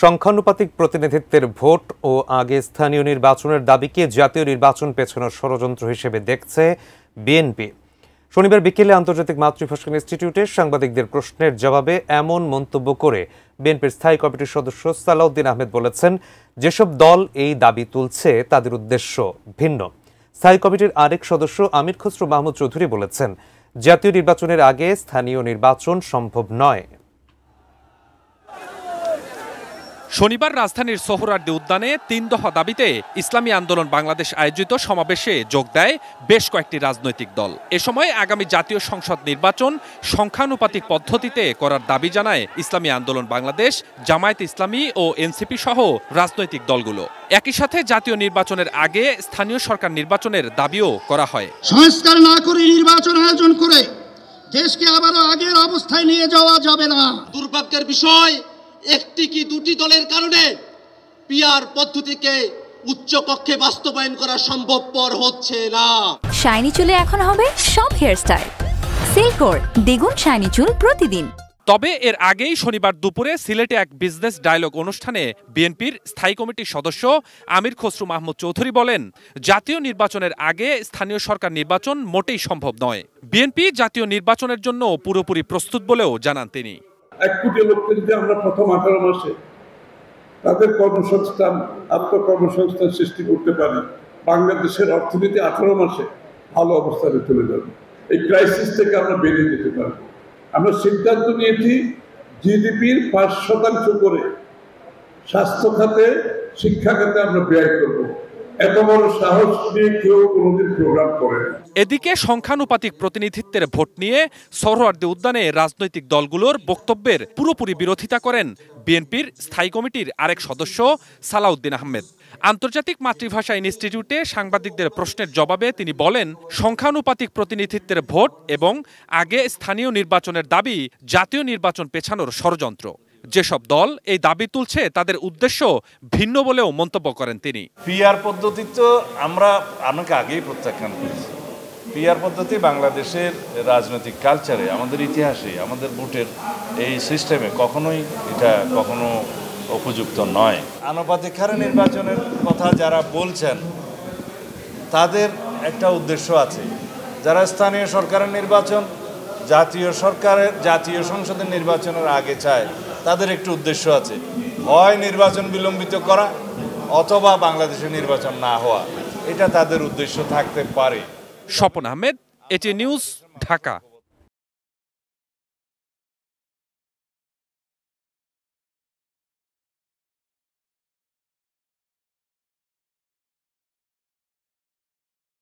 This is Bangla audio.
সংখ্যানুপাতিক প্রতিনিধিত্বের ভোট ও আগে স্থানীয় নির্বাচনের দাবিকে জাতীয় নির্বাচন পেছানোর ষড়যন্ত্র হিসেবে দেখছে বিএনপি। শনিবার বিকেলে আন্তর্জাতিক মাতৃভাষা ইনস্টিটিউটে সাংবাদিকদের প্রশ্নের জবাবে এমন মন্তব্য করে বিএনপির স্থায়ী কমিটির সদস্য সালাউদ্দিন আহমেদ বলেছেন, যেসব দল এই দাবি তুলছে তাদের উদ্দেশ্য ভিন্ন। স্থায়ী কমিটির আরেক সদস্য আমির খসরু মাহমুদ চৌধুরী বলেছেন, জাতীয় নির্বাচনের আগে স্থানীয় নির্বাচন সম্ভব নয়। শনিবার রাজধানীর সোহরাওয়ার্দী উদ্যানে ৩ দফা দাবিতে ইসলামী আন্দোলন বাংলাদেশ আয়োজিত সমাবেশে যোগ দেয় বেশ কয়েকটি রাজনৈতিক দল। এ সময় আগামী জাতীয় সংসদ নির্বাচন সংখ্যানুপাতিক পদ্ধতিতে করার দাবি জানায় ইসলামী আন্দোলন বাংলাদেশ, জামায়াতে ইসলামী ও এনসিপি সহ রাজনৈতিক দলগুলো। একই সাথে জাতীয় নির্বাচনের আগে স্থানীয় সরকার নির্বাচনের দাবিও করা হয়। সংস্কার না করে নির্বাচন আয়োজন করে দেশকে আবারও আগের অবস্থায় নিয়ে যাওয়া যাবে না। দুর্ভাগ্যের বিষয়, একটি কি দুটি দলের কারণে পিআর পদ্ধতিকে উচ্চ কক্ষে বাস্তবায়ন করা সম্ভবপর হচ্ছে না। শাইনি চুলে এখন হবে সব হেয়ারস্টাইল। সিল্কোর দ্বিগুণ শাইনি চুল প্রতিদিন। তবে এর আগেই শনিবার দুপুরে সিলেটে এক বিজনেস ডায়ালগ অনুষ্ঠানে বিএনপির স্থায়ী কমিটির সদস্য আমির খসরু মাহমুদ চৌধুরী বলেন, জাতীয় নির্বাচনের আগে স্থানীয় সরকার নির্বাচন মোটেই সম্ভব নয়। বিএনপি জাতীয় নির্বাচনের জন্য পুরোপুরি প্রস্তুত বলেও জানান তিনি। 1 কোটি লোককে যদি আমরা প্রথম 18 মাসে তাদের আত্মকর্মসংস্থান সৃষ্টি করতে পারি, বাংলাদেশের অর্থনীতি 18 মাসে ভালো অবস্থানে চলে যাবে। এই ক্রাইসিস থেকে আমরা বেরিয়ে যেতে পারবো। আমরা সিদ্ধান্ত নিয়েছি জিডিপির 5% করে স্বাস্থ্য খাতে, শিক্ষা খাতে আমরা ব্যয় করব। এত বড় সাহস নিয়ে কেউ কোনোদিন প্রোগ্রাম করে না। এদিকে সংখ্যানুপাতিক প্রতিনিধিত্বের ভোট নিয়ে সোহরাওয়ার্দী উদ্যানে রাজনৈতিক দলগুলোর বক্তব্যের পুরোপুরি বিরোধিতা করেন বিএনপির স্থায়ী কমিটির আরেক সদস্য সালাউদ্দিন আহমেদ। আন্তর্জাতিক মাতৃভাষা ইনস্টিটিউটে সাংবাদিকদের প্রশ্নের জবাবে তিনি বলেন, সংখ্যানুপাতিক প্রতিনিধিত্বের ভোট এবং আগে স্থানীয় নির্বাচনের দাবি জাতীয় নির্বাচন পেছানোর ষড়যন্ত্র। যেসব দল এই দাবি তুলছে তাদের উদ্দেশ্য ভিন্ন বলেও মন্তব্য করেন তিনি। পিআর পদ্ধতি তো আমরা আগেই প্রত্যাখ্যান করেছি। পিআর পদ্ধতি বাংলাদেশের রাজনৈতিক কালচারে, আমাদের ইতিহাসে, আমাদের ভোটের এই সিস্টেমে কখনো উপযুক্ত নয়। আনুপাতিক হারে নির্বাচনের কথা যারা বলছেন তাদের একটা উদ্দেশ্য আছে। যারা স্থানীয় সরকারের নির্বাচন জাতীয় সংসদের নির্বাচনের আগে চায়, তাদের একটু উদ্দেশ্য আছে, হয় নির্বাচন বিলম্বিত করা অথবা বাংলাদেশের নির্বাচন না হওয়া। এটা তাদের উদ্দেশ্য থাকতে পারে। স্বপন আহমেদ, এটি নিউজ, ঢাকা।